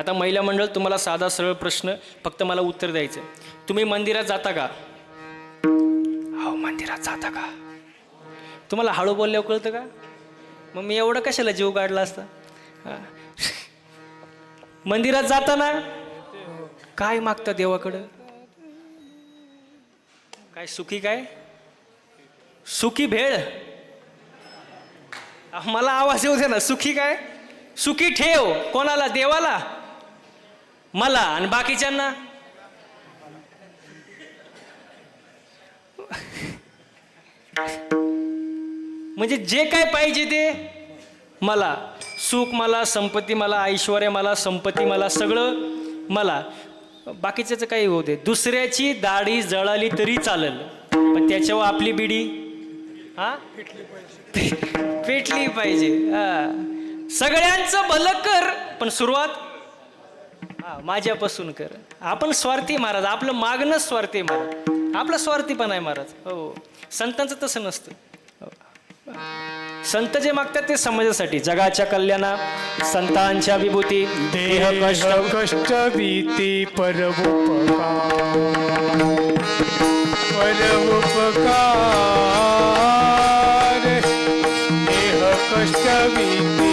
आता महिला मंडळ, तुम्हाला साधा सरळ प्रश्न, फक्त मला उत्तर द्यायचं. तुम्ही मंदिरात जाता का? हो, मंदिरात जाता का? तुम्हाला हळू बोलल्यावर कळतं का? मग मी एवढं कशाला जीव काढला असता? मंदिरात जाताना काय मागता देवाकडं? काय सुखी, काय सुखी भेळ? मला आवाज येऊ दे ना. सुखी काय? सुखी ठेव. कोणाला? देवाला, मला आणि बाकीच्यांना. म्हणजे जे काय पाहिजे ते मला. सुख मला, संपत्ती मला, ऐश्वर्य मला, संपत्ती मला, सगळं मला. बाकीच्याचं काही होऊ दे. दुसऱ्याची दाढी जळाली तरी चालेल, पण त्याच्यावर आपली बिडी पेटली पाहिजे. सगळ्यांचं भलं कर, पण सुरुवात माझ्यापासून कर. आपण स्वार्थी महाराज, आपलं मागणं स्वार्थी महाराज, आपला स्वार्थी पण आहे महाराज. हो, संतांचं तसं नसतं. संत जे मागतात ते समाजासाठी, जगाच्या कल्याणा, संतांच्या विभूती, देह कष्ट भीती, परोपकार, देह कष्ट भीती,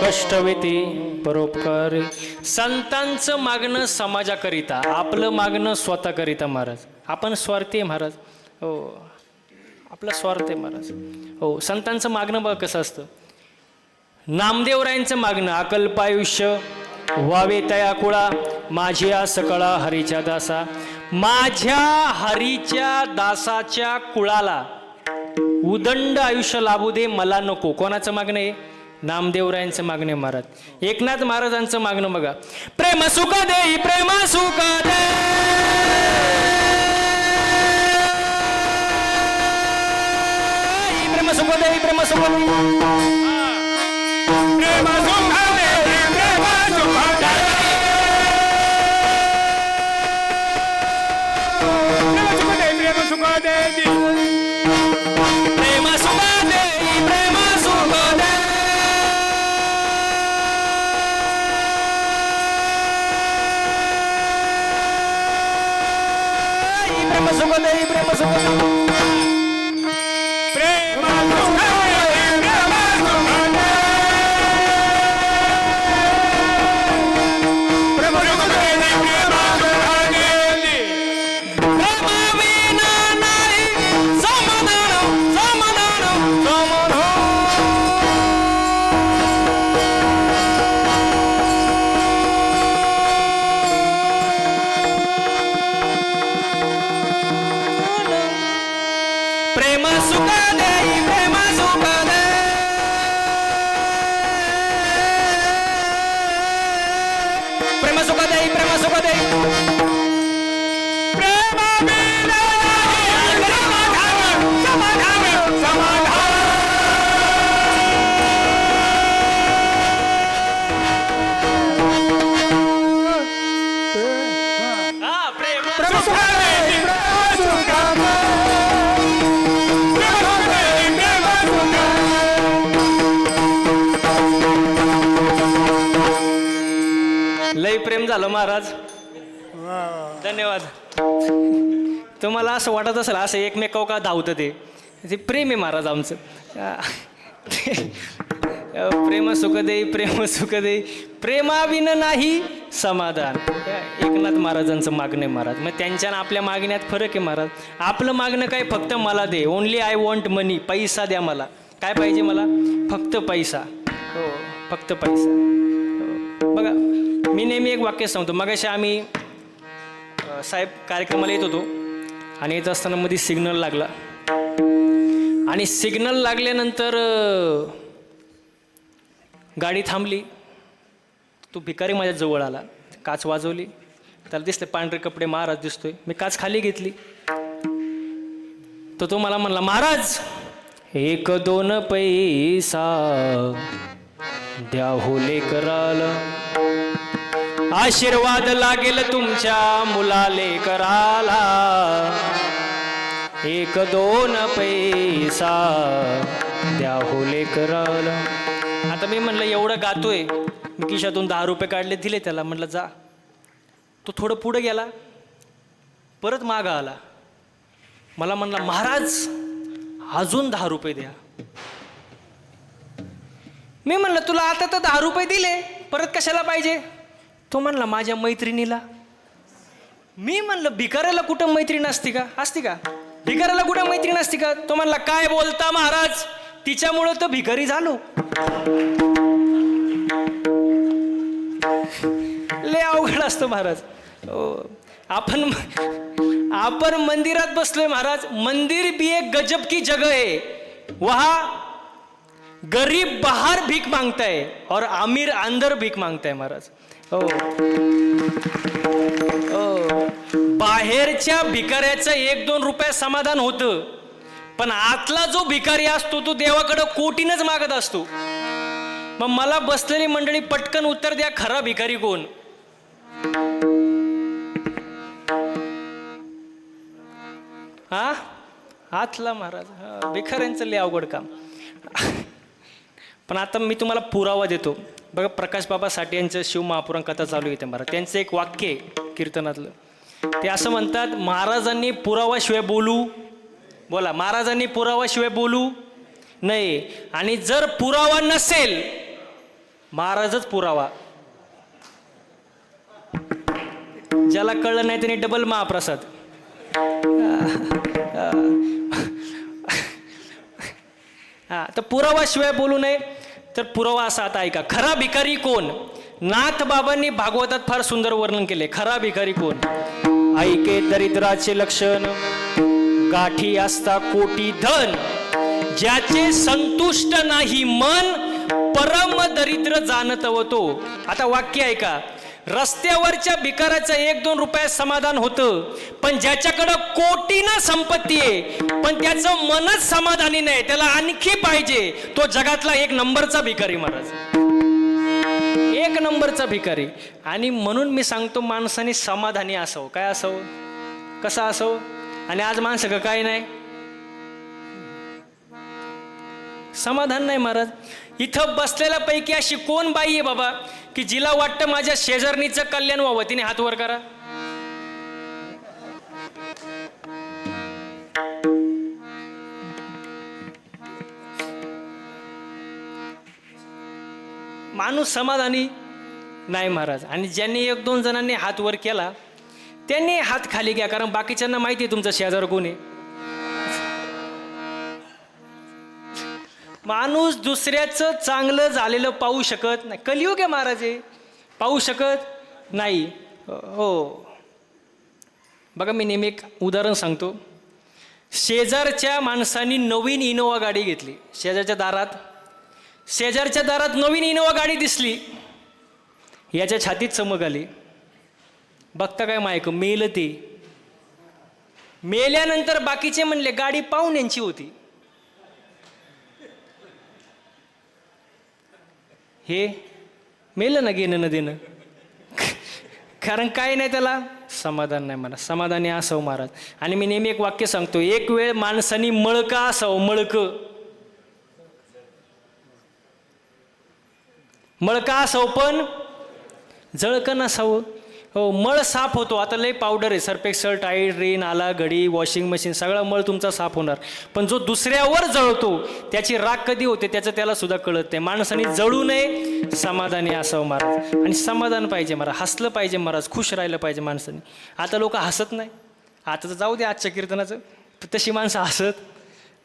कष्टवेती परोपकारी. संतांचं मागणं समाजाकरिता, आपलं मागणं स्वतःकरिता महाराज. आपण स्वार्थी आहे महाराज. हो, आपला स्वार्थ आहे महाराज. हो, संतांचं मागणं बघ कसं असतं. नामदेवरायांचं मागणं, अकल्पायुष्य व्हावे तया कुळा, माझ्या सकळा हरीच्या दासा. माझ्या हरीच्या दासाच्या कुळाला उदंड आयुष्य लाभू दे, मला नको. कोणाचं मागणं आहे? नामदेवरायांचं मागणे महाराज. एकनाथ महाराजांचं मागणं बघा. प्रेम सुख दे, प्रेम सुख दे, प्रेम सुख दे, प्रेम सुख दे, प्रेम सुख दे, प्रेम सुख दे, प्रेम सुख दे, प्रेम सुख दे, प्रेम सुख दे. प्रेम सुख दे, प्रेम सुख दे, प्रेम सुख दे, प्रेम सुख दे, प्रेम सुख दे, प्रेम सुख दे. प्रेम विना नाही समाधान, समाधान, समाधान. प्रेम सुख दे, प्रेम सुख दे, प्रेम सुख दे, प्रेम सुख दे. प्रेम विना नाही समाधान, समाधान, समाधान. सुख दे प्रेम सुख लय प्रेम झालं महाराज. धन्यवाद. तुम्हाला असं वाटत असेल असं एकमेकाव का धावतं ते प्रेम आहे महाराज आमचं. प्रेम सुख दे प्रेम सुख दे प्रेमाविन नाही समाधान. एकनाथ महाराजांचं मागणं आहे महाराज. मग त्यांच्या आणि आपल्या मागण्यात फरक आहे महाराज. आपलं मागणं काय, फक्त मला दे, ओनली आय वॉन्ट मनी, पैसा द्या मला. काय पाहिजे मला? फक्त पैसा. हो, फक्त पैसा. हो. बघा, मी नेहमी एक वाक्य सांगतो. मगाशी आम्ही साहेब कार्यक्रमाला येत होतो आणि येत असताना मध्ये सिग्नल लागला आणि सिग्नल लागल्यानंतर गाडी थांबली. तो भिकारी माझ्या जवळ आला, काच वाजवली, त्याला दिसले पांढरे कपडे, महाराज दिसतोय. मी काच खाली घेतली. तर तो मला म्हणला, महाराज 1-2 पैसा द्या हो लेकराला, आशीर्वाद लागेल तुमच्या मुलाले कराला. 1-2 पैसा द्या हो लेकराला. आता मी म्हणलं एवढं गातोय, मी खिशातून 10 रुपये काढले, दिले त्याला. म्हणलं जा. तो थोडं पुढं गेला, परत मागं आला. मला म्हणला, महाराज अजून 10 रुपये द्या. मी म्हणलं तुला आता तर 10 रुपये दिले, परत कशाला पाहिजे? तो म्हणला माझ्या मैत्रिणीला. मी म्हणलं भिकाऱ्याला कुठं मैत्रीण असती का? असती का? भिकाऱ्याला कुठं मैत्रीण असती का? तो म्हणला काय बोलता महाराज, तिच्यामुळं तर भिकारी झालो. लय अवघड असतं महाराज. आपण मंदिरात बसलोय महाराज. मंदिर भी एक गजब की जगह है. वहां गरीब बाहर भीख मांगता है और अमीर अंदर भीख मांगता है महाराज. हो, बाहेरच्या भिकाऱ्याचं 1-2 रुपये समाधान होतं, पण आतला जो भिकारी असतो तो देवाकडं कोटीनच मागत असतो. मग मला बसलेली मंडळी पटकन उत्तर द्या, खरा भिकारी कोण? हा, आतला महाराज. भिकाऱ्यांचं लय अवघड काम. पण आता मी तुम्हाला पुरावा देतो. बघा, प्रकाश बाबा साठे यांचं शिव महापुराण कथा चालू येते महाराज. त्यांचं एक वाक्य आहे कीर्तनातलं. ते असं म्हणतात, महाराजांनी पुरावाशिवाय बोलू, बोला, महाराजांनी पुरावाशिवाय बोलू नाही. आणि जर पुरावा नसेल, महाराजच पुरावा. ज्याला कळलं नाही त्याने डबल महाप्रसाद. हा, तर पुरावाशिवाय बोलू नये. तर पुरावा असा आता ऐका. खरा भिकारी कोण? नाथ बाबांनी भागवतात फार सुंदर वर्णन केले. खरा भिकारी कोण? ऐके दरिद्राचे लक्षण, गाठी असता कोटी धन, ज्याचे संतुष्ट नाही मन, परम दरिद्र जाणतव तो. आता वाक्य ऐका. रस्त्यावरच्या भिकाऱ्याचं 1-2 रुपयात समाधान होतं, पण ज्याच्याकडं कोटीनं संपत्ती आहे पण त्याचं मनच समाधानी नाही, त्याला आणखी पाहिजे, तो जगातला 1 नंबरचा भिकारी महाराज. 1 नंबरचा भिकारी. आणि म्हणून मी सांगतो, माणसाने समाधानी असावं. काय असावं? कसं असावं? आणि आज माणसं का काय नाही, समाधान नाही महाराज. इथं बसलेल्या पैकी अशी कोण बाई आहे बाबा की जिला वाटतं माझ्या शेजारणीचं कल्याण व्हावं? तिने हात वर करा. माणूस समाधानी नाही महाराज. आणि ज्यांनी 1-2 जणांनी हात वर केला त्यांनी हात खाली घ्या, कारण बाकीच्यांना माहिती आहे तुमचा शेजार कोण आहे. माणूस दुसऱ्याचं चांगलं झालेलं पाहू शकत नाही. कलियुग आहे महाराज, पाहू शकत नाही. हो, बघा, मी नेहमी एक उदाहरण सांगतो. शेजारच्या माणसांनी नवीन इनोवा गाडी घेतली. शेजारच्या दारात नवीन इनोवा गाडी दिसली. याच्या छातीत चमक आली. बघता काय मायक मेलं. ते मेल्यानंतर बाकीचे म्हणले गाडी पाहुण्यांची होती. हे मेलं ना, घेणं न देणं. कारण काय नाही, त्याला समाधान नाही मला. समाधानी असावं महाराज. आणि मी नेहमी एक वाक्य सांगतो, एक वेळ माणसानी मळका असावं, मळका असावं पण जळकं नसावं. हो, मळ साफ होतो. आता लय पावडर आहे, सर्फ एक्सेल, टाईड, रिन, आला, घडी, वॉशिंग मशीन, सगळा मळ तुमचा साफ होणार. पण जो दुसऱ्यावर जळतो त्याची राग कधी होते त्याचं त्याला सुद्धा कळत नाही. माणसाने जळू नये, समाधानी असावं महाराज. आणि समाधान पाहिजे महाराज, हसलं पाहिजे महाराज, खुश राहिलं पाहिजे माणसाने. आता लोक हसत नाही. आता तर जाऊ दे आजच्या कीर्तनाचं, तशी माणसं हसत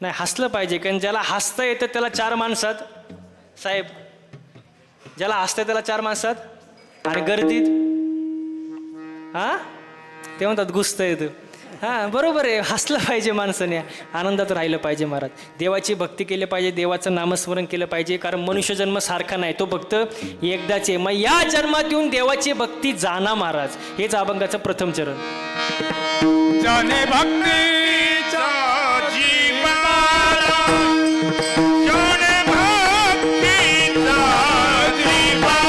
नाही. हसलं पाहिजे, कारण ज्याला हसता येतं त्याला 4 माणसात, साहेब, ज्याला हसतं त्याला 4 माणसात आणि गर्दीत ते म्हणतात गुस्त येतं. बरोबर आहे. हसलं पाहिजे माणसाने, आनंदात राहिलं पाहिजे महाराज. देवाची भक्ती केली पाहिजे, देवाचं नामस्मरण केलं पाहिजे, कारण मनुष्य जन्म सारखा नाही, तो फक्त एकदाच आहे. मग या जन्मात येऊन देवाची भक्ती जाणा महाराज, हेच अभंगाचं प्रथम चरण. जाने भक्तीचा जीवाला, जाने भक्तीचा जीवाला.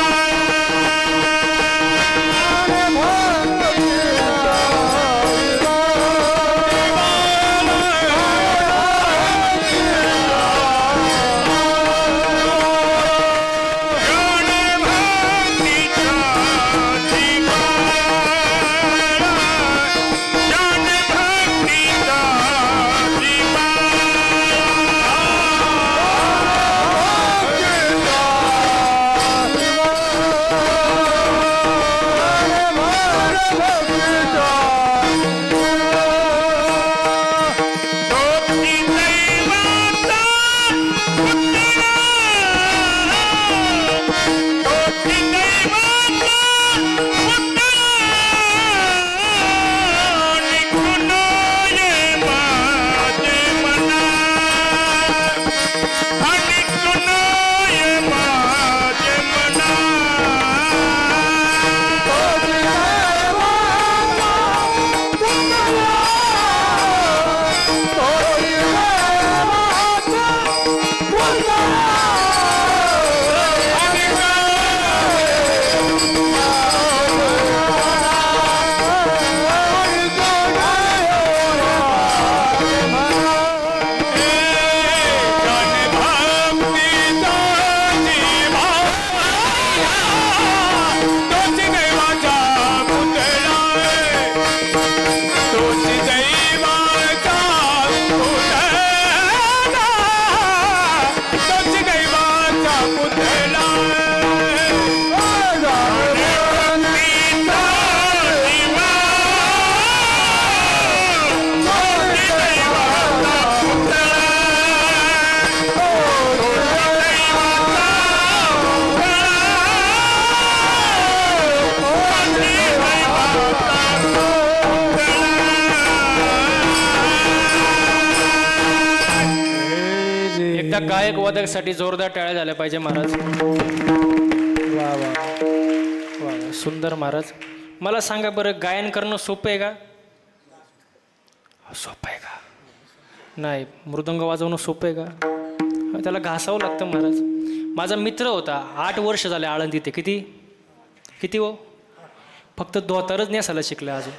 गायक वादकसाठी जोरदार टाळ्या झाल्या पाहिजे महाराज. वा वा वा, सुंदर महाराज. मला सांगा बरं, गायन करणं सोपं आहे का? सोपं आहे का? नाही. मृदंग वाजवणं सोपं आहे का? त्याला घासावं लागतं महाराज. माझा मित्र होता, 8 वर्ष झाले आळंदीत. किती किती हो? फक्त धोतरच नेसायला शिकलं अजून,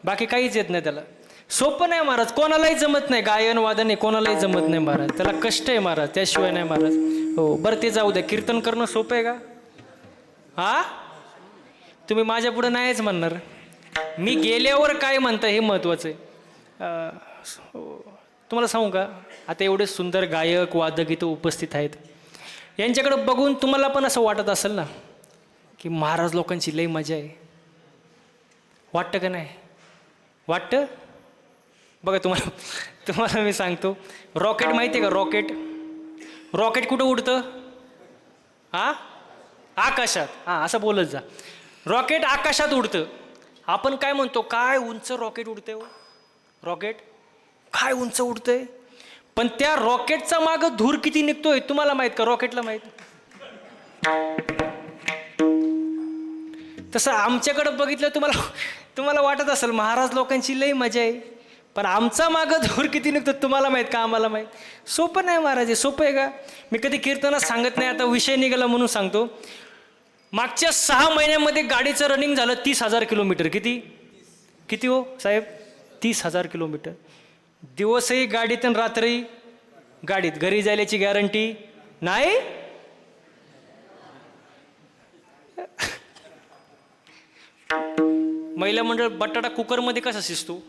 बाकी काहीच येत नाही त्याला. सोपं नाही महाराज, कोणालाही जमत नाही. गायन वादन आहे, कोणालाही जमत नाही महाराज. त्याला कष्ट आहे महाराज, त्याशिवाय नाही महाराज. हो, बरं ते जाऊ द्या. कीर्तन करणं सोपं आहे का? तुम्ही माझ्या पुढं नाहीच म्हणणार. मी गेल्यावर काय म्हणता हे महत्त्वाचं आहे. तुम्हाला सांगू का, आता एवढे सुंदर गायक वादक इथं उपस्थित आहेत, यांच्याकडे बघून तुम्हाला पण असं वाटत असेल ना की महाराज लोकांची लई मजा आहे. वाटतं का नाही? वाटतं? बघा, तुम्हाला मी सांगतो, रॉकेट माहिती आहे का? रॉकेट कुठं उडतं? आकाशात. असं बोलत जा. रॉकेट आकाशात उडतं. आपण काय म्हणतो, काय उंच रॉकेट उडतंय हो, रॉकेट काय उंच उडतंय. पण त्या रॉकेटचा मागं धूर किती निघतोय तुम्हाला माहित का? रॉकेटला माहित. तसं आमच्याकडं बघितलं तुम्हाला वाटत असेल महाराज लोकांची लई मजा आहे, पण आमचा मागं धूर किती निघतो तुम्हाला माहीत का? आम्हाला माहीत. सोपं नाही महाराज, हे सोपं आहे का? मी कधी कीर्तनात सांगत नाही, आता विषय निघाला म्हणून सांगतो. मागच्या 6 महिन्यामध्ये गाडीचं रनिंग झालं 30,000 किलोमीटर. किती हो साहेब? 30,000 किलोमीटर. दिवसही गाडीत आणि रात्री गाडीत. घरी जायल्याची गॅरंटी नाही. महिला मंडळ बटाटा कुकरमध्ये कसा शिजतो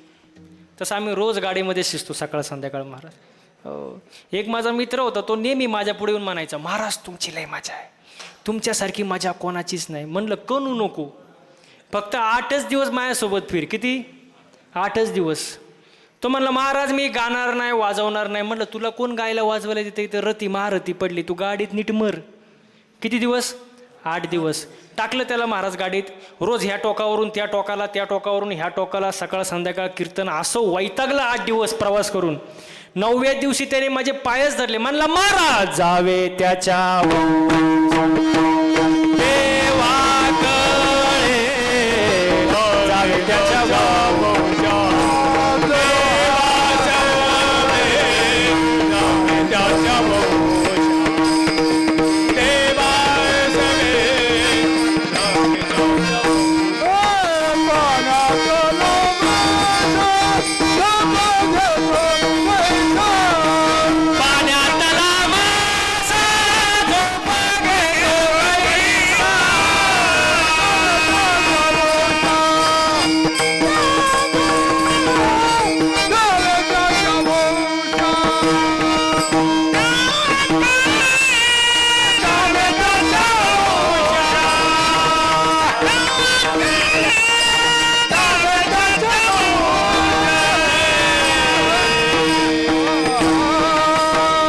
तसं आम्ही रोज गाडीमध्ये शिजतो सकाळ संध्याकाळ महाराज. हो. एक माझा मित्र होता, तो नेहमी माझ्या पुढे येऊन म्हणायचा, महाराज तुमची लय मजा आहे, तुमच्यासारखी मजा कोणाचीच नाही. म्हणलं कणू नको, फक्त 8च दिवस माझ्यासोबत फिर. किती? 8च दिवस. तो म्हणला महाराज मी गाणार नाही, वाजवणार नाही. म्हणलं तुला कोण गायला वाजवायला तिथे? इथं रती महारती पडली, तू गाडीत नीट मर. किती दिवस? 8 दिवस. टाकलं त्याला महाराज गाडीत. रोज ह्या टोकावरून त्या टोकाला, त्या टोकावरून ह्या टोकाला, सकाळ संध्याकाळ कीर्तन. असं वैतागलं 8 दिवस प्रवास करून. 9व्या दिवशी त्याने माझे पायच धरले. म्हणला महाराज जावे त्याच्या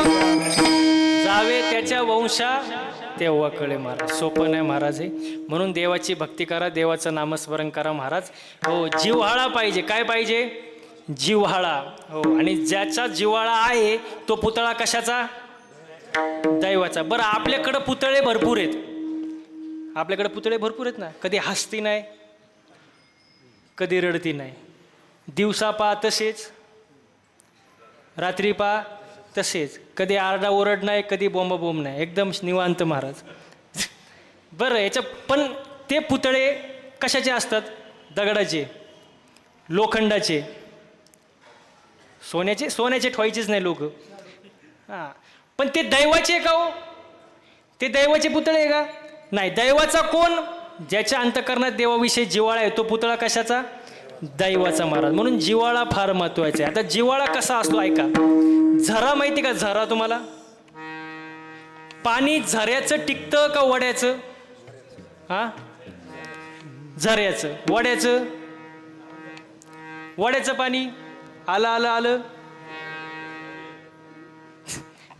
देवाकडे, जावे त्याच्या तेव्हा कळे महाराज. सोपं नाही महाराज हे. म्हणून देवाची भक्ती करा, देवाचं नामस्मरण करा महाराज. हो, जिव्हाळा पाहिजे. काय पाहिजे? जिव्हाळा. हो, आणि ज्याचा जिव्हाळा आहे तो पुतळा कशाचा? दैवाचा. बरं, आपल्याकडं पुतळे भरपूर आहेत. आपल्याकडे पुतळे भरपूर आहेत ना. कधी हसती नाही, कधी रडती नाही. दिवसा पा तसेच, रात्री पा तसेच. कधी आरडा ओरड नाही, कधी बोंब नाही. एकदम निवांत महाराज. बरं, याच्या पण ते पुतळे कशाचे असतात? दगडाचे, लोखंडाचे. सोन्याचे ठेवायचेच नाही लोक. हां, पण ते दैवाचे का हो? ते दैवाचे पुतळे आहे का? नाही. दैवाचा कोण? ज्याच्या अंतःकरणात देवाविषयी जिव्हाळा आहे तो पुतळा कशाचा? दैवाचा महाराज. म्हणून जिव्हाळा फार महत्वाचा आहे. आता जिव्हाळा कसा असतो ऐका. झरा माहिती का? झरा तुम्हाला? पाणी झऱ्याचं टिकतं का वड्याचं? हा, झऱ्याचं. वड्याचं? वड्याचं पाणी आलं आलं आलं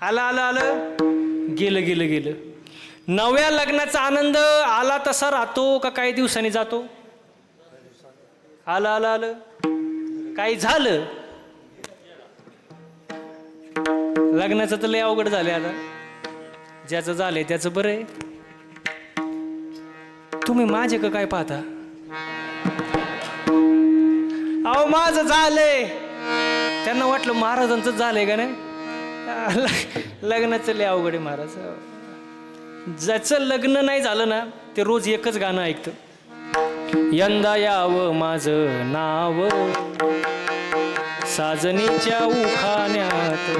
आलं आलं आलं गेलं गेलं गेलं. नव्या लग्नाचा आनंद आला तसा राहतो का काही दिवसांनी जातो? आलं आलं आलं. काही झालं लग्नाचं तर लय अवघड झालंय आता. ज्याचं झालंय त्याचं बरं आहे. तुम्ही माझे का काय पाहता? अहो माझं झालंय. त्यांना वाटलं महाराजांचं झालंय का नाही. लग्नाचं लय अवघड आहे महाराज. ज्याचं लग्न नाही झालं ना ते रोज एकच गाणं ऐकतं. यंदा यावं माझं नाव साजनीच्या उखाण्यात.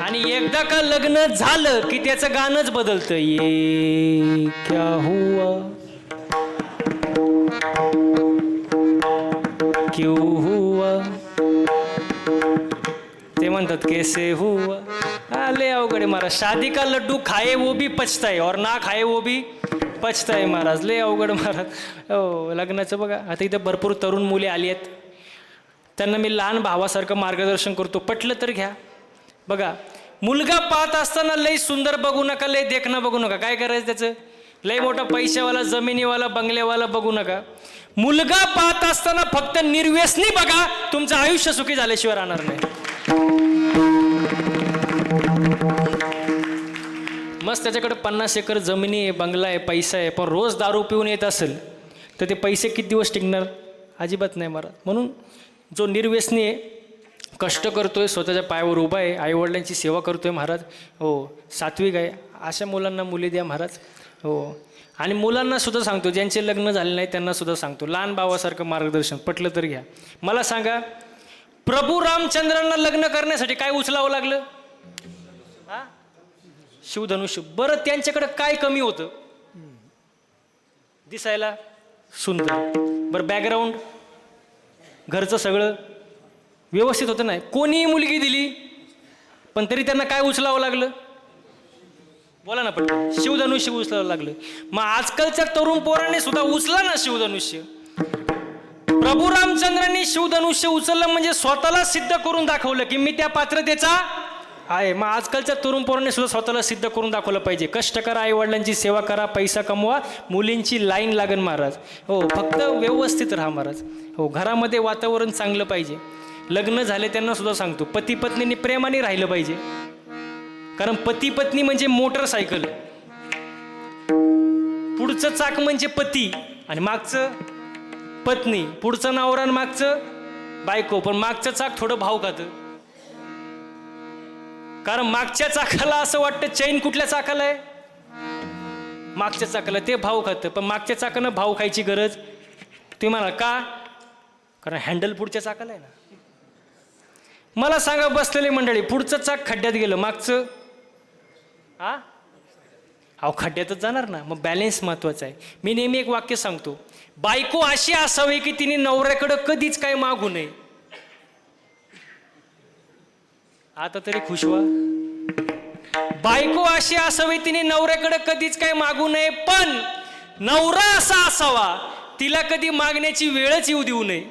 आणि एकदा का लग्न झालं की त्याचं गाणंच बदलतं. ये क्या हुआ क्यों हुआ, ते म्हणतात कैसे हुआ. आले अवघड महाराज. शादी का लड्डू खाए वो भी पचताय और ना खाए वो भी पचताय महाराज. लय अवघड महाराज. हो, लग्नाचं बघा. आता इथं भरपूर तरुण मुली आली आहेत. त्यांना मी लहान भावासारखं मार्गदर्शन करतो. पटलं तर घ्या. बघा, मुलगा पाहत असताना लय सुंदर बघू नका, लय देखणं बघू नका. काय करायचं त्याचं? लय मोठा पैशावाला, जमिनीवाला, बंगल्यावाला बघू नका. मुलगा पाहत असताना फक्त निर्व्यसनी बघा. तुमचं आयुष्य सुखी झाल्याशिवाय राहणार नाही. मस्त त्याच्याकडे 50 एकर जमिनी आहे, बंगला आहे, पैसा आहे, पण रोज दारू पिऊन येत असेल तर ते पैसे किती दिवस टिकणार? अजिबात नाही महाराज. म्हणून जो निर्व्यसनी आहे, कष्ट करतोय, स्वतःच्या पायावर उभा आहे, आईवडिलांची सेवा करतोय महाराज, हो, सात्विक आहे, अशा मुलांना मुली द्या महाराज. हो. आणि मुलांना सुद्धा सांगतो, ज्यांचे लग्न झाले नाही त्यांना सुद्धा सांगतो, लहान भावासारखं मार्गदर्शन पटलं तर घ्या. मला सांगा, प्रभू रामचंद्रांना लग्न करण्यासाठी काय उचलावं लागलं? हा, शिवधनुष्य. बरं, त्यांच्याकडे काय कमी होतं? दिसायला सुंदर. बरं, बॅकग्राऊंड घरचं सगळं व्यवस्थित होतं नाही. कोणीही मुलगी दिली पण तरी त्यांना काय उचलावं लागलं? बोला ना पटकन. शिवधनुष्य उचलावं लागलं. मग आजकालच्या तरुण पोराने सुद्धा उचला ना शिवधनुष्य. प्रभू रामचंद्रांनी शिवधनुष्य उचललं म्हणजे स्वतःला सिद्ध करून दाखवलं की मी त्या पात्रतेचा आहे. मग आजकालच्या तरुण पोरांनी सुद्धा स्वतःला सिद्ध करून दाखवलं पाहिजे. कष्ट करा, आई वडिलांची सेवा करा, पैसा कमवा, मुलींची लाईन लागन महाराज. हो, फक्त व्यवस्थित राहा महाराज. हो, घरामध्ये वातावरण चांगलं पाहिजे. लग्न झाले त्यांना सुद्धा सांगतो, पती पत्नीने प्रेमाने राहिलं पाहिजे. कारण पती पत्नी म्हणजे मोटरसायकल. पुढचं चाक म्हणजे पती आणि मागचं पत्नी. पुढचं नवरा आणि मागचं बायको. पण मागचं चाक थोडं भाव खातं. कारण मागच्या चाकाला असं वाटतं चैन कुठल्या चाकाला आहे? मागच्या चाकाला. ते भाव खातं. पण मागच्या चाकानं भाव खायची गरज तुम्ही म्हणाल का? कारण हँडल पुढच्या चाकाला आहे ना. मला सांगा बसलेली मंडळी, पुढचं चाक खड्ड्यात गेलं, मागचं अहो खड्ड्यातच जाणार ना. मग बॅलेन्स महत्वाचा आहे. मी नेहमी एक वाक्य सांगतो, बायको अशी असावी की तिने नवऱ्याकडं कधीच काय मागू नये. आता तरी खुश व्हा. बायको अशी असावी तिने नवऱ्याकडे कधीच काय मागू नये, पण नवरा असा असावा तिला कधी मागण्याची वेळच येऊ देऊ नये.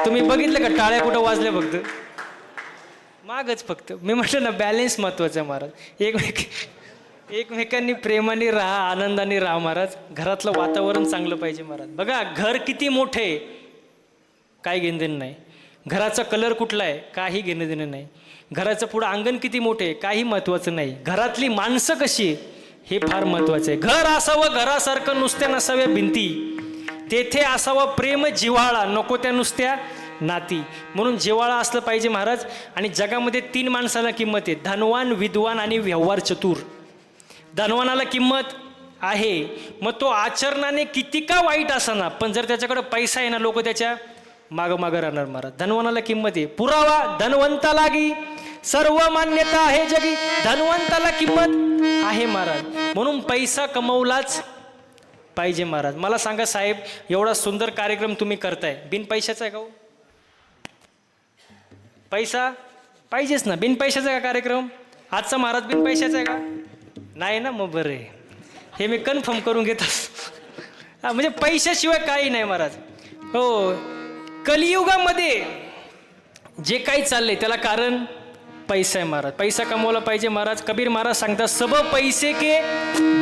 तुम्ही बघितलं का टाळ्या कुठं वाजल्या? फक्त मागच फक्त. मी म्हटलं ना, बॅलेन्स महत्वाचा आहे महाराज. एकमेकांनी प्रेमाने राहा, आनंदाने राहा महाराज. घरातलं वातावरण चांगलं पाहिजे महाराज. बघा, घर किती मोठे काय घेणं देणं नाही. घराचा कलर कुठला आहे काही घेणं देणं नाही. घराचं पुढं अंगण किती मोठे काही महत्वाचं नाही. घरातली माणसं कशी हे फार महत्वाचं आहे. घर असावं घरासारखं, नुसत्या नसाव्या भिंती. तेथे असावं प्रेम जिव्हाळा, नको त्या नुसत्या नाती. म्हणून जिव्हाळा असलं पाहिजे महाराज. आणि जगामध्ये 3 माणसाला किंमत आहे, धनवान, विद्वान आणि व्यवहार चतुर. धनवानाला किंमत आहे, मग तो आचरणाने किती का वाईट असाना, पण जर त्याच्याकडे पैसा आहे ना, लोक त्याच्या मागं मागं राहणार महाराज. धनवानाला किंमत आहे. पुरावा धनवंता लागी सर्व मान्यता आहे जगी. धनवंताला किंमत आहे महाराज. म्हणून पैसा कमवलाच पाहिजे महाराज. मला सांगा साहेब, एवढा सुंदर कार्यक्रम तुम्ही करताय, बिन पैशाचा आहे का हो? पैसा पाहिजेच ना. बिन पैशाचा आहे का कार्यक्रम आजचा महाराज? बिन पैशाचा आहे का? नाही ना. मग बरं आहे, हे मी कन्फर्म करून घेत असतो. म्हणजे पैशाशिवाय काही नाही महाराज. हो, कलियुगामध्ये जे काही चाललंय त्याला कारण पैसा आहे महाराज. पैसा कमवला पाहिजे महाराज. कबीर महाराज सांगतात, सब पैसे के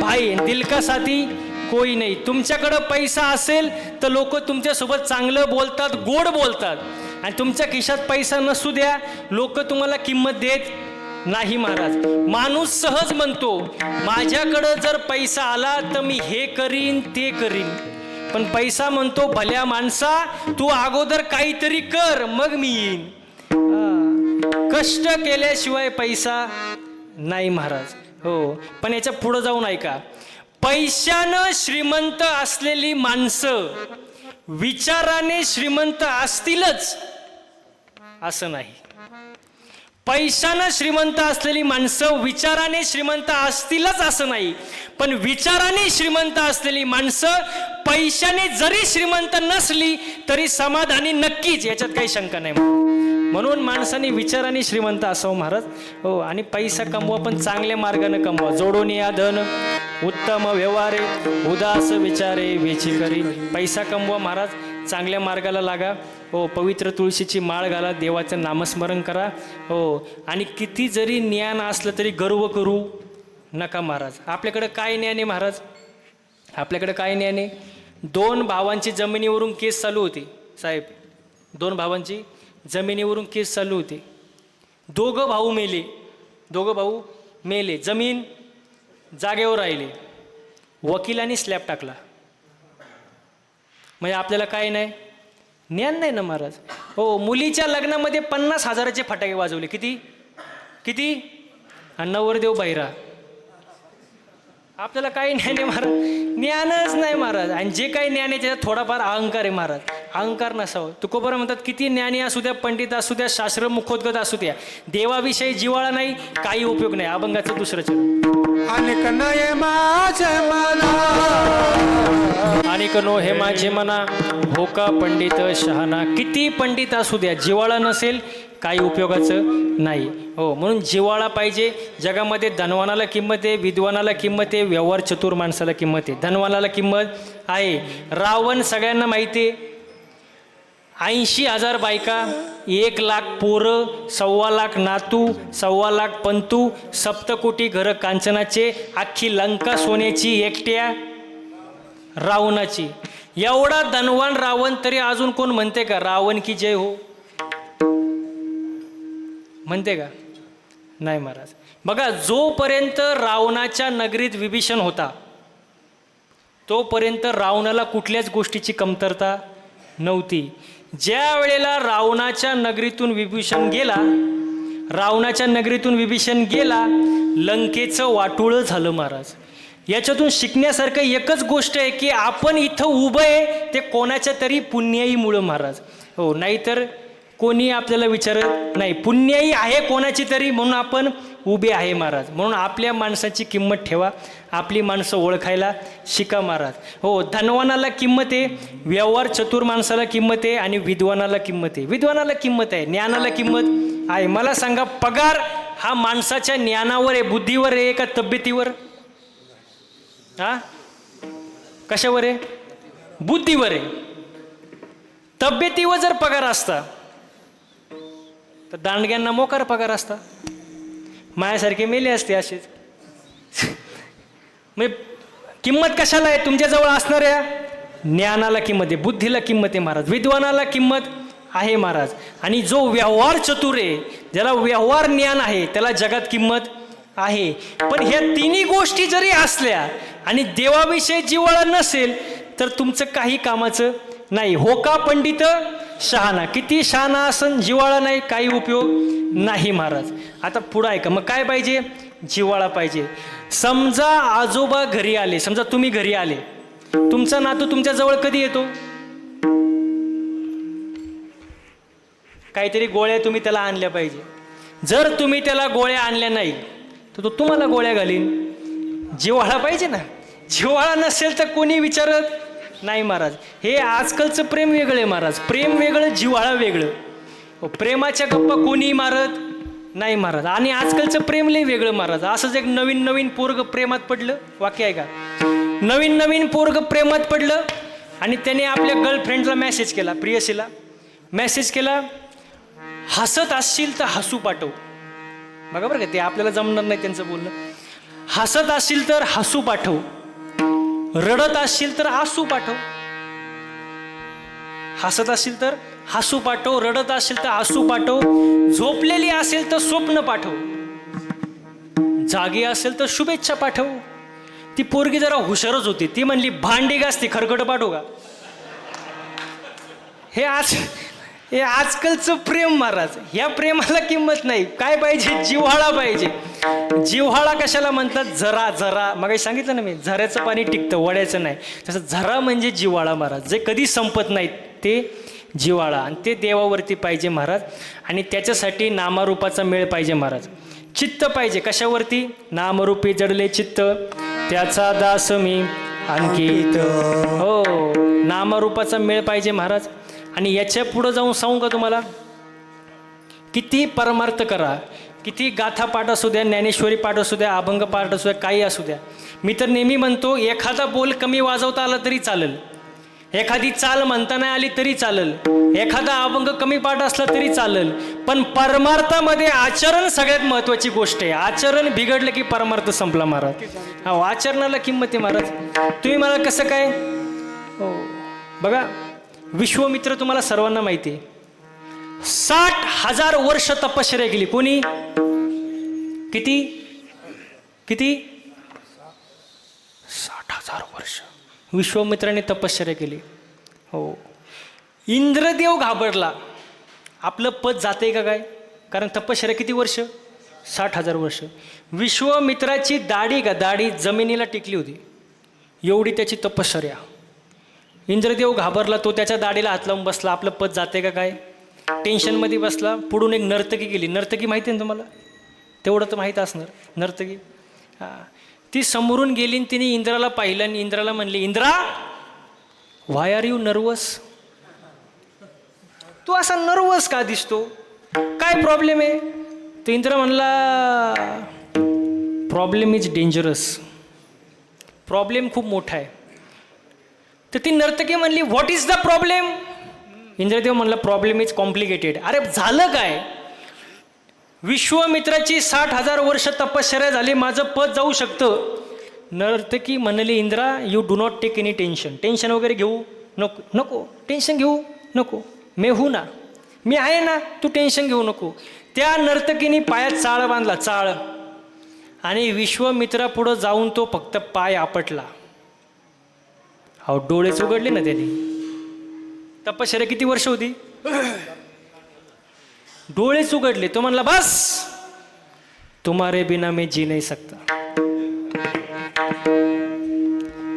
भाई दिल का साथी कोई नाही. तुमच्याकडं पैसा असेल तर लोक तुमच्यासोबत चांगलं बोलतात, गोड बोलतात. आणि तुमच्या खिशात पैसा नसू द्या, लोक तुम्हाला किंमत देत नाही महाराज. माणूस सहज म्हणतो, माझ्याकडं जर पैसा आला तर मी हे करीन ते करीन. पण पैसा म्हणतो, भल्या माणसा तू अगोदर काहीतरी कर मग मी येईन. कष्ट केल्याशिवाय पैसा नाही महाराज. हो, पण याच्या पुढे जाऊन ऐका, पैशानं श्रीमंत असलेली माणसं विचाराने श्रीमंत असतीलच असं नाही. पैशानं श्रीमंत असलेली माणसं विचाराने श्रीमंत असतीलच असं नाही. पण विचाराने श्रीमंत असलेली माणसं पैशाने जरी श्रीमंत नसली तरी समाधानी नक्कीच, याच्यात काही शंका नाही. म्हणून माणसाने विचाराने श्रीमंत असावं महाराज. हो, आणि पैसा कमवा पण चांगल्या मार्गाने कमवा. जोडून या धन उत्तम व्यवहारे, उदास विचारे वेची करी. पैसा कमवा महाराज, चांगल्या मार्गाला लागा. हो, पवित्र तुळशीची माळ घाला, देवाचं नामस्मरण करा. हो, आणि किती जरी ज्ञान असलं तरी गर्व करू नका महाराज. आपल्याकडे काय ज्ञान आहे महाराज? आपल्याकडे काय ज्ञान आहे? 2 भावांची जमिनीवरून केस चालू होती साहेब. 2 भावांची जमिनीवरून केस चालू होते. 2 भाऊ मेले. 2 भाऊ मेले. जमीन जागेवर राहिली. वकिलांनी स्लॅब टाकला. म्हणजे आपल्याला काय नाही, ज्ञान नाही ना महाराज. हो, मुलीच्या लग्नामध्ये 50,000चे फटाके वाजवले. किती किती आणि नवरदेव बहिरा. आपल्याला काही ज्ञान आहे महाराज? ज्ञानच नाही महाराज. आणि जे काही ज्ञान आहे त्याच्यात थोडाफार अहंकार आहे महाराज. अहंकार नसावं. तुकोबरा म्हणतात किती ज्ञानी असू द्या, पंडित असू द्या, शास्त्र मुखोद्गत असू द्या, देवाविषयी जिव्हाळा नाही, काही उपयोग नाही. अभंगाचं दुसरं चरण. अनेक नये माझे मना, अनेक नो हे माझे मना, हो का पंडित शहाणा. किती पंडित असू द्या, जिव्हाळा नसेल काही उपयोगाचं नाही. हो, म्हणून जिव्हाळा पाहिजे. जगामध्ये धनवानाला किंमत आहे, विद्वानाला किंमत आहे, व्यवहार चतुर माणसाला किंमत आहे. धनवानाला किंमत आहे. रावण सगळ्यांना माहिती आहे. 80,000 बायका, 1,00,000 पोरं, 1,25,000 नातू, 1,25,000 पंतू, 7 घरं कांचनाचे, अख्खी लंका सोन्याची एकट्या रावणाची. एवढा धनवान रावण, तरी अजून कोण म्हणते का रावण की जय हो? म्हणते का? नाही महाराज. बघा, जोपर्यंत रावणाच्या नगरीत विभीषण होता तोपर्यंत रावणाला कुठल्याच गोष्टीची कमतरता नव्हती. ज्या वेळेला रावणाच्या नगरीतून विभीषण गेला, लंकेचं वाटोळं झालं महाराज. याच्यातून शिकण्यासारखं एकच गोष्ट आहे की आपण इथं उभं आहे ते कोणाच्या तरी पुण्याईमुळं महाराज. हो, नाहीतर कोणी आपल्याला विचारत नाही. पुण्याई आहे कोणाची तरी, म्हणून आपण उभे आहे महाराज. म्हणून आपल्या माणसाची किंमत ठेवा, आपली माणसं ओळखायला शिका महाराज. हो, धनवानाला किंमत आहे, व्यवहार चतुर माणसाला किंमत आहे, आणि विद्वानाला किंमत आहे. विद्वानाला किंमत आहे, ज्ञानाला किंमत आहे. मला सांगा, पगार हा माणसाच्या ज्ञानावर आहे, बुद्धीवर आहे का तब्येतीवर? हा, कशावर आहे? बुद्धीवर आहे. तब्येतीवर जर पगार असता तर दांडग्यांना मोकार पगार असता, माझ्यासारखे मेले असते असेच. म्हणजे किंमत कशाला आहे? तुमच्याजवळ असणाऱ्या ज्ञानाला किंमत आहे, बुद्धीला किंमत आहे महाराज, विद्वानाला किंमत आहे महाराज. आणि जो व्यवहार चतुर आहे, ज्याला व्यवहार ज्ञान आहे, त्याला जगात किंमत आहे. पण ह्या तिन्ही गोष्टी जरी असल्या आणि देवाविषयी जिव्हाळा नसेल तर तुमचं काही कामाचं नाही. हो का पंडित शहाणा. किती शहाणा असन, जिव्हाळा नाही, काही उपयोग नाही महाराज. आता पुढं आहे का? मग काय पाहिजे? जिव्हाळा पाहिजे. समजा आजोबा घरी आले, समजा तुम्ही घरी आले, तुमचा नातू तुमच्याजवळ कधी येतो? काहीतरी गोळ्या तुम्ही त्याला आणल्या पाहिजे. जर तुम्ही त्याला गोळ्या आणल्या नाही तर तो तुम्हाला गोळ्या घालीन. जिव्हाळा पाहिजे ना. जिव्हाळा नसेल तर कोणी विचारत नाही महाराज. हे आजकालचं प्रेम वेगळं आहे महाराज. प्रेम वेगळं, जिव्हाळा वेगळं. प्रेमाच्या गप्पा कोणी मारत नाही महाराज. आणि आजकालचं प्रेम लय वेगळं महाराज. असंच एक नवीन पोरग प्रेमात पडलं, वाक्य आहे का? नवीन पोरग प्रेमात पडलं आणि त्याने आपल्या गर्लफ्रेंडला मेसेज केला, प्रियसीला मेसेज केला, हसत असशील तर हसू पाठव. बघा बरं का, ते आपल्याला जमणार नाही त्यांचं बोलणं. हसत असशील तर हसू पाठव, रडत असशील तर आसू पाठव. हसत असशील तर हसू पाठव, रडत असशील तर आसू पाठव, झोपलेली असेल तर स्वप्न पाठव, जागी असेल तर शुभेच्छा पाठव. ती पोरगी जरा हुशारच होती. ती म्हणली भांडी घासते, खरकट पाठव का? हे आजकालचं प्रेम महाराज. ह्या प्रेमाला किंमत नाही. काय पाहिजे? जिव्हाळा पाहिजे. जिव्हाळा कशाला म्हणतात? झरा. मग सांगितलं ना मी, झऱ्याचं पाणी टिकतं, वड्याचं नाही. तसं झरा म्हणजे जिव्हाळा महाराज, जे कधी संपत नाहीत ते जिव्हाळा. आणि ते देवावरती पाहिजे महाराज. आणि त्याच्यासाठी नामारूपाचा मेळ पाहिजे महाराज. चित्त पाहिजे. कशावरती? नामरूपी जडले चित्त, त्याचा दास मी अंकित. हो, नामरूपाचा मेळ पाहिजे महाराज. आणि याच्या पुढं जाऊन सांगू का तुम्हाला, किती परमार्थ करा, किती गाथा पाठ असू द्या, ज्ञानेश्वरी पाठ असू द्या, अभंग पाठ असू द्या, काही असू द्या, मी तर नेहमी म्हणतो एखादा बोल कमी वाजवता आला तरी चालेल, एखादी चाल म्हणता नाही आली तरी चालेल, एखादा अभंग कमी पाठ असला तरी चालेल, पण परमार्थामध्ये आचरण सगळ्यात महत्त्वाची गोष्ट आहे. आचरण बिघडलं की परमार्थ संपला महाराज. हो, आचरणाला किंमत आहे महाराज. तुम्ही मला कसं काय? हो, बघा, विश्वामित्र तुम्हाला सर्वांना माहिती आहे, 60,000 वर्ष तपश्चर्या केली. कोणी? किती 60,000 वर्ष विश्वामित्राने तपश्चर्या केली. हो, इंद्रदेव घाबरला. आपलं पद जाते का काय? कारण तपश्चर्या किती वर्ष? 60,000 वर्ष. विश्वामित्राची दाढी जमिनीला टिकली होती, एवढी त्याची तपश्चर्या. इंद्रदेव घाबरला, तो त्याच्या दाढीला हात लावून बसला. आपलं पद जाते का काय, टेन्शनमध्ये बसला. पुढून एक नर्तकी गेली. नर्तकी माहिती आहे ना तुम्हाला, तेवढं तर माहीत असणार. नर्तकी ती समोरून गेली आणि तिने इंद्राला पाहिलं आणि इंद्राला म्हणली, इंद्रा व्हाय आर यू नर्वस, तू असा नर्वस का दिसतो, काय प्रॉब्लेम आहे. तर इंद्र म्हणला, प्रॉब्लेम इज डेंजरस, प्रॉब्लेम खूप मोठा आहे. तर ती नर्तकी म्हणली, what is the problem. Indradev म्हणला, प्रॉब्लेम इज कॉम्प्लिकेटेड. अरे झालं काय, विश्वामित्राची 60,000 वर्ष तपश्चर्या झाली, माझं पद जाऊ शकतं. नर्तकी म्हणली, Indra you do not take any tension, tension वगैरे घेऊ नको, नको टेन्शन घेऊ नको, मी हू ना, मी आहे ना, तू टेन्शन घेऊ नको. त्या नर्तकीने पायात चाळ बांधला, चाळ, आणि विश्वामित्रापुढं जाऊन तो फक्त पाय आपटला. अहो डोळेच उघडले ना त्याने. तपश्चर्या किती वर्ष होती, डोळेच उघडले. तो म्हणला, बस तुम्हारे बिना मैं जी नहीं सकता.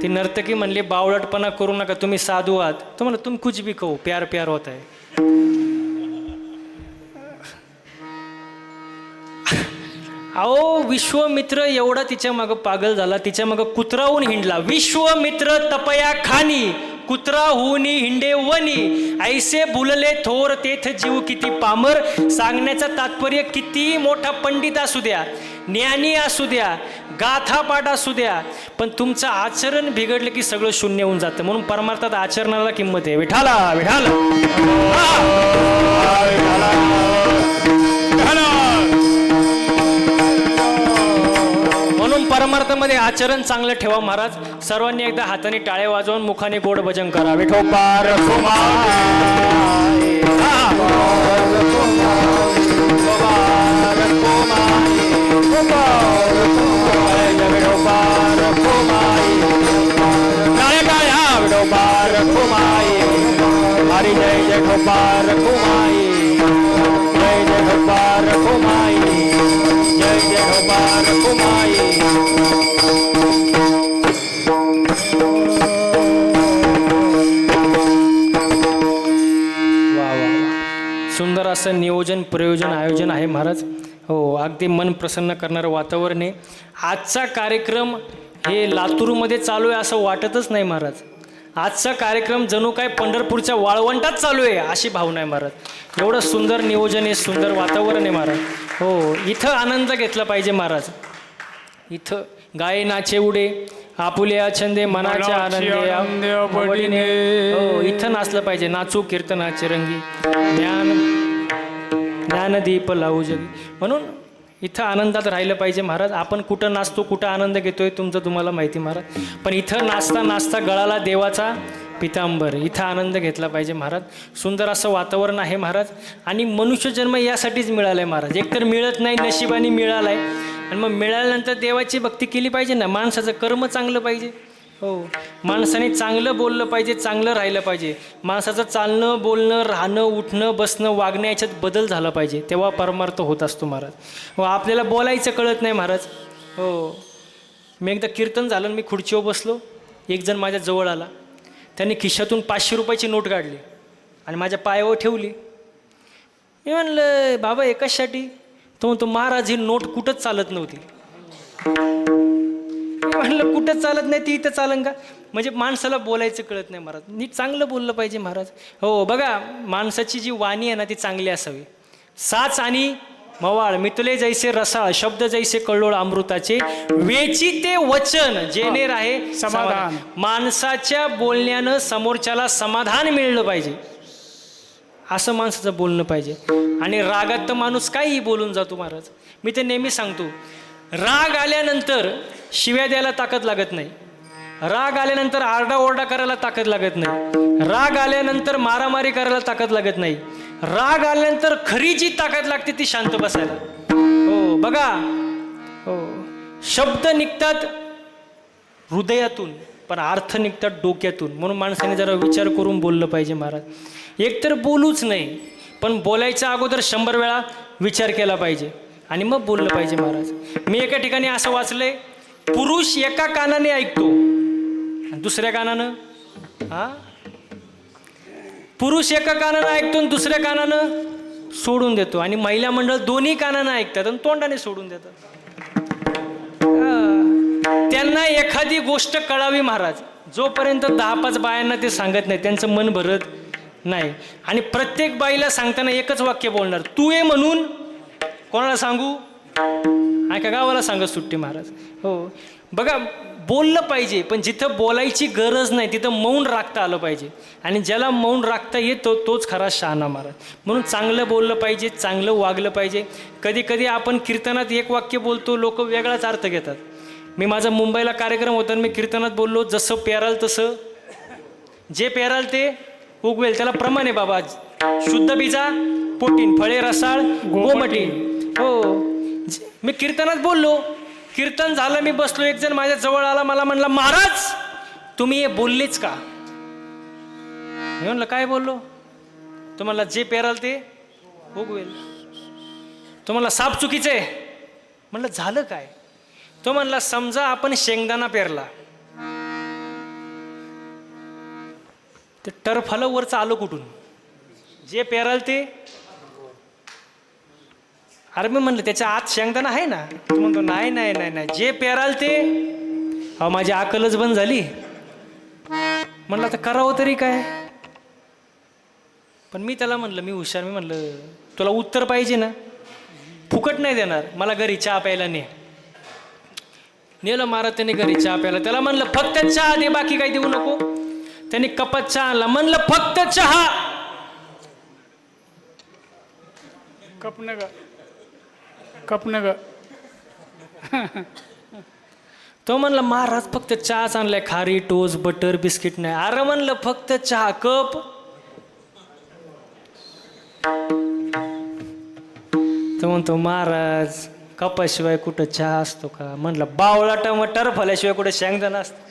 ती नर्तकी म्हणली, बावळटपणा करू नका, तुम्ही साधू आहात. तो म्हणला, तुम कुछ भी कहो, प्यार प्यार होता है. अहो विश्वामित्र एवढा तिच्या मागं पागल झाला, तिच्या मागं कुत्राहून हिंडला. विश्वामित्र तपया खानी, कुत्रा होऊनी हिंडे वनी, ऐसे बुलले थोर तेथ जीव किती पामर. सांगण्याचं तात्पर्य, किती मोठा पंडित असू द्या, ज्ञानी असू द्या, गाथापाठ असू द्या, पण तुमचं आचरण बिघडलं की सगळं शून्य होऊन जातं. म्हणून परमार्थात आचरणाला किंमत आहे. विठाला विठाला म्हणून परमार्थामध्ये आचरण चांगलं ठेवा. महाराज सर्वांनी एकदा हाताने टाळे वाजवून मुखाने गोड भजन करा. विठोबा हरी जय जय गोपाल रखुमाई, जय जय गोपाल रखुमाई, जय जय गोपाल रखुमाई. वा वा, सुंदर असं नियोजन, प्रयोजन, आयोजन आहे महाराज. हो, अगदी मन प्रसन्न करणारं वातावरण आहे. आजचा कार्यक्रम हे लातूरमध्ये चालू आहे असं वाटतच नाही महाराज. आजचा कार्यक्रम जणू काय पंढरपूरच्या वाळवंटात चालू आहे अशी भावना आहे महाराज. एवढं सुंदर नियोजन आहे, सुंदर वातावरण आहे महाराज. हो, इथं आनंद घेतला पाहिजे महाराज. इथं गाये नाचे उडे, आपुल्या छंदे मनाच्या आनंदे. हो, इथं नाचलं पाहिजे. नाचू कीर्तनाचे रंगी, ज्ञानदीप लावू जगी. म्हणून इथं आनंदात राहिलं पाहिजे महाराज. आपण कुठं नाचतो, कुठं आनंद घेतोय तुमचं तुम्हाला माहिती महाराज. पण इथं नाचता नाचता गळाला देवाचा पितांबर, इथं आनंद घेतला पाहिजे महाराज. सुंदर असं वातावरण आहे महाराज. आणि मनुष्यजन्म यासाठीच मिळाला आहे महाराज. एकतर मिळत नाही, नशिबाने मिळाला आहे. आणि मग मिळाल्यानंतर देवाची भक्ती केली पाहिजे ना. माणसाचं कर्म चांगलं पाहिजे. हो, माणसाने चांगलं बोललं पाहिजे, चांगलं राहिलं पाहिजे. माणसाचं चालणं, बोलणं, राहणं, उठणं, बसणं, वागणं याच्यात बदल झाला पाहिजे, तेव्हा परमार्थ होत असतो महाराज. हो, आपल्याला बोलायचं कळत नाही महाराज. हो, मी एकदा कीर्तन झालं, मी खुर्चीवर बसलो, एक जण माझ्या जवळ आला. त्याने खिशातून 500 रुपयाची नोट काढली आणि माझ्या पायावर ठेवली. मी म्हणलं, बाबा हे कशासाठी. तो म्हणतो, महाराज ही नोट कुठंच चालत नव्हती. म्हणलं, कुठंच चालत नाही, ती इथं चालन का. म्हणजे माणसाला बोलायचं कळत नाही महाराज. नीट चांगलं बोललं पाहिजे महाराज. हो, बघा माणसाची जी वाणी आहे ना ती चांगली असावी. साच आणि मवाळ मितले जैसे रसाळ, शब्द जैसे कल्लोळ अमृताचे, वेची ते वचन जेणे राहे समाधान. माणसाच्या बोलण्यानं समोरच्याला समाधान मिळलं पाहिजे, असं माणसाचं बोलणं पाहिजे. आणि रागात तर माणूस काहीही बोलून जातो महाराज. मी ते नेहमी सांगतो, राग आल्यानंतर शिव्या द्यायला ताकद लागत नाही. राग आल्यानंतर आरडाओरडा करायला ताकद लागत नाही. राग आल्यानंतर मारामारी करायला ताकद लागत नाही. राग आल्यानंतर खरी जी ताकद लागते ती शांत बसायला. हो, बघा, हो, शब्द निघतात हृदयातून पण अर्थ निघतात डोक्यातून. म्हणून माणसाने जरा विचार करून बोललं पाहिजे महाराज. एकतर बोलूच नाही, पण बोलायच्या अगोदर 100 वेळा विचार केला पाहिजे. आणि मग बोललं पाहिजे महाराज. मी एका ठिकाणी असं वाचलंय, पुरुष एका कानाने ऐकतो आणि दुसऱ्या कानानं पुरुष एका कानानं ऐकतो आणि दुसऱ्या कानानं सोडून देतो, आणि महिला मंडळ दोन्ही कानानं ऐकतात आणि तोंडाने सोडून देतात. त्यांना एखादी गोष्ट कळावी महाराज, जोपर्यंत 10-5 बायांना ते सांगत नाही त्यांचं मन भरत नाही. आणि प्रत्येक बाईला सांगताना एकच वाक्य बोलणार, तू ये म्हणून कोणाला सांगू, ऐका गावाला सांगत सुट्टी महाराज. हो बघा, बोललं पाहिजे, पण जिथं बोलायची गरज नाही तिथं मौन राखता आलं पाहिजे, आणि ज्याला मौन राखता येतो तोच खरा शहाणा महाराज. म्हणून चांगलं बोललं पाहिजे, चांगलं वागलं पाहिजे. कधी कधी आपण कीर्तनात एक वाक्य बोलतो, लोक वेगळाच अर्थ घेतात. मी माझा मुंबईला कार्यक्रम होता, मी कीर्तनात बोललो, जसं पेराल तसं, जे पेराल ते उगवेल, त्याला प्रमाण आहे बाबा. शुद्ध बीजा पोटीन, फळे रसाळ गोमटीन. हो, मी कीर्तनात बोललो, कीर्तन झालं, मी बसलो, एक जण माझ्या जवळ आला, मला म्हणला, महाराज तुम्ही हे बोललेच का? मी म्हणलं काय बोललो? तुम्हाला जे पेराल ते उगवेल. तुम्हाला साप चुकीचं आहे. म्हणलं झालं काय? तो म्हणला, समजा आपण शेंगदाणा पेरला, ते टरफालं वरचं आलं कुठून? जे पेराल ते. अरे मी म्हणलं त्याच्या आत शेंगदाणा आहे ना. तो म्हणतो नाही नाही नाही नाही, जे पेराल ते. अहो माझी अकलच बंद झाली. म्हणलं आता करावं तरी काय? पण मी त्याला म्हणलं, मी हुशार, मी म्हणलं तुला उत्तर पाहिजे ना, फुकट नाही देणार, मला घरी चहा प्यायला ने. नेलं महाराज त्याने घरी चहा प्यायला. त्याला म्हणलं फक्त चहा दे, बाकी काही देऊ नको. त्याने कपात चहा आणला. म्हणलं फक्त चहा. कपनग तो म्हणला महाराज फक्त चहाच आणलाय, खारी टोस्ट बटर बिस्किट नाही. अरे म्हणलं फक्त चहा, कप. तो म्हणतो महाराज कपाशिवाय कुठं चहा असतो का? म्हणलं बावळा टमाटर फल्याशिवाय कुठं शेंगदाणा असतं?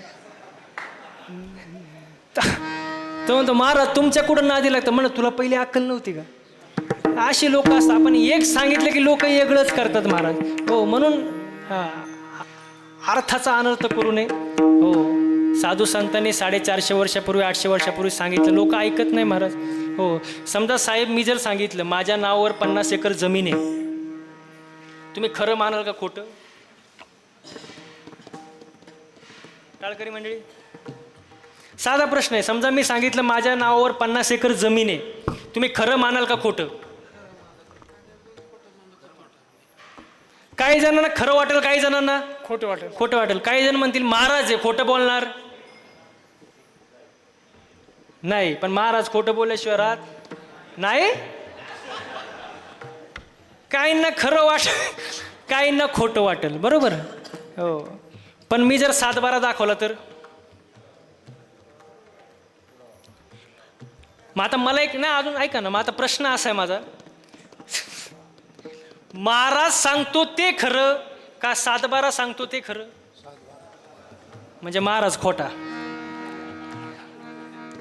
तो म्हणतो महाराज तुमच्या कुठं नादी लागतं. म्हणलं तुला पहिली अक्कल नव्हती का? अशी लोक असतात. आपण एक सांगितलं की लोक वेगळंच करतात महाराज. हो, म्हणून अर्थाचा अनर्थ करू नये. हो, साधू संतांनी 450 वर्षापूर्वी 800 वर्षापूर्वी सांगितलं, लोक ऐकत नाही महाराज. हो, समजा साहेब मी जर सांगितलं माझ्या नावावर 50 एकर जमीन आहे, तुम्ही खरं मानाल का खोटं? टाळकरी मंडळी, साधा प्रश्न आहे. समजा मी सांगितलं माझ्या नावावर 50 एकर जमीन आहे, तुम्ही खरं मानाल का खोटं? काही जणांना खरं वाटेल, काही जणांना खोटं वाटेल. खोटं वाटेल. काही जण म्हणतील महाराज आहे, खोटं बोलणार नाही. पण महाराज खोटं बोलल्याशिवाय राहत नाही. काहींना खरं काहींना खोटं वाटेल, बरोबर. हो, पण मी जर 7-12 दाखवला तर मग आता मला एक ना, अजून ऐका ना, मग आता प्रश्न असा आहे माझा, महाराज सांगतो ते खरं का 7-12 सांगतो ते खरं? म्हणजे महाराज खोटा,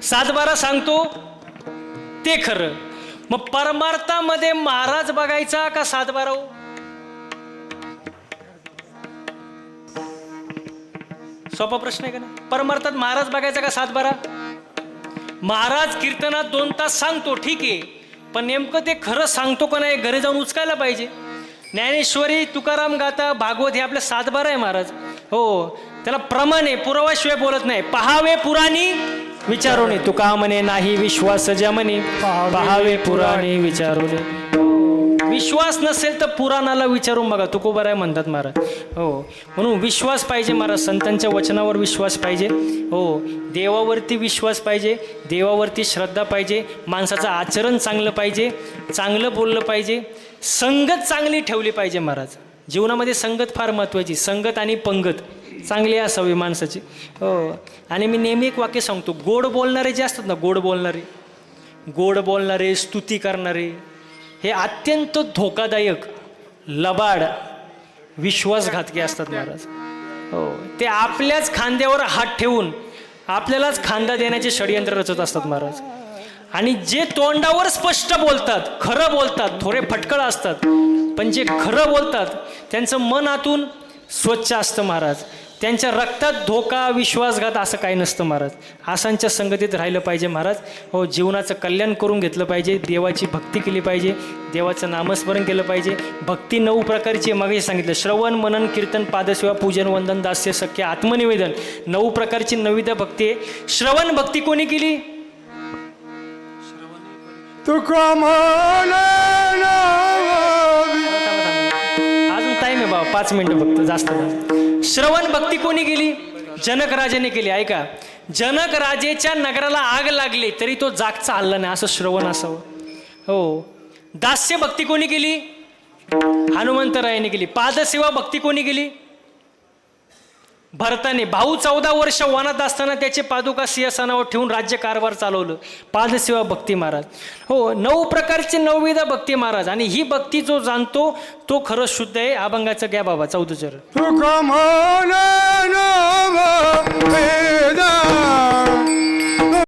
7-12 सांगतो ते खरं. मग परमार्थामध्ये महाराज बघायचा का 7-12? सोपा प्रश्न आहे का नाही? परमार्थात महाराज बघायचा का 7-12? महाराज कीर्तनात 2 तास सांगतो, ठीक आहे, पण नेमकं ते खरं सांगतो का नाही घरी जाऊन उचकायला पाहिजे. ज्ञानेश्वरी, तुकाराम गाथा, भागवत हे आपल्या 7-12 आहे महाराज. हो, त्याला प्रमाण आहे, पुराव्याशिवाय बोलत नाही. पहावे पुराणी विचारोने, तुका म्हणे नाही विश्वास जमने, पहावे पुराणी विचारोने. विश्वास नसेल तर पुराणाला विचारून बघा, तुकोबर आहे म्हणतात महाराज. हो, म्हणून विश्वास पाहिजे महाराज, संतांच्या वचनावर विश्वास पाहिजे. हो, देवावरती विश्वास पाहिजे, देवावरती श्रद्धा पाहिजे, माणसाचं आचरण चांगलं पाहिजे, चांगलं बोललं पाहिजे, संगत चांगली ठेवली पाहिजे महाराज. जीवनामध्ये संगत फार महत्त्वाची, संगत आणि पंगत चांगली असावी माणसाची. हो, आणि मी नेहमी एक वाक्य सांगतो, गोड बोलणारे जे असतात ना, गोड बोलणारे स्तुती करणारे हे अत्यंत धोकादायक, लबाड, विश्वासघातकी असतात महाराज. हो, ते आपल्याच खांद्यावर हात ठेवून आपल्यालाच खांदा देण्याचे षडयंत्र रचत असतात महाराज. आणि जे तोंडावर स्पष्ट बोलतात, खरं बोलतात, थोडे फटकळ असतात, पण जे खरं बोलतात त्यांचं मन आतून स्वच्छ असतं महाराज. त्यांच्या रक्तात धोका, विश्वासघात असं काही नसतं महाराज. आसांच्या संगतीत राहिलं पाहिजे महाराज. हो, जीवनाचं कल्याण करून घेतलं पाहिजे, देवाची भक्ती केली पाहिजे, देवाचं नामस्मरण केलं पाहिजे. भक्ती 9 प्रकारची मागे सांगितलं: श्रवण, मनन, कीर्तन, पादसेवा, पूजन, वंदन, दास्य, सख्य, आत्मनिवेदन. 9 प्रकारची 9विध भक्ती आहे. श्रवण भक्ती कोणी केली? तुका म्हणे अजून टाईम आहे बाबा, 5 मिनिटं फक्त, जास्त नाही. श्रवण भक्ती कोणी केली? जनक राजाने केली. ऐका, जनक राजेच्या नगराला आग लागली तरी तो जागचा हल्ला नाही, असं श्रवण असावं. हो. दास्य भक्ती कोणी केली? हनुमंतरायाने केली. पादसेवा भक्ती कोणी केली? भरताने. भाऊ 14 वर्ष वनात असताना त्याचे पादुका सिंहासनावर ठेवून राज्यकारभार चालवलं. पादसेवा भक्ती महाराज. हो, 9 प्रकारचे 9विध भक्ती महाराज. आणि ही भक्ती जो जाणतो तो खरंच शुद्ध आहे. अभंगाचं घ्या बाबा 14 चरण. तुका म्हणे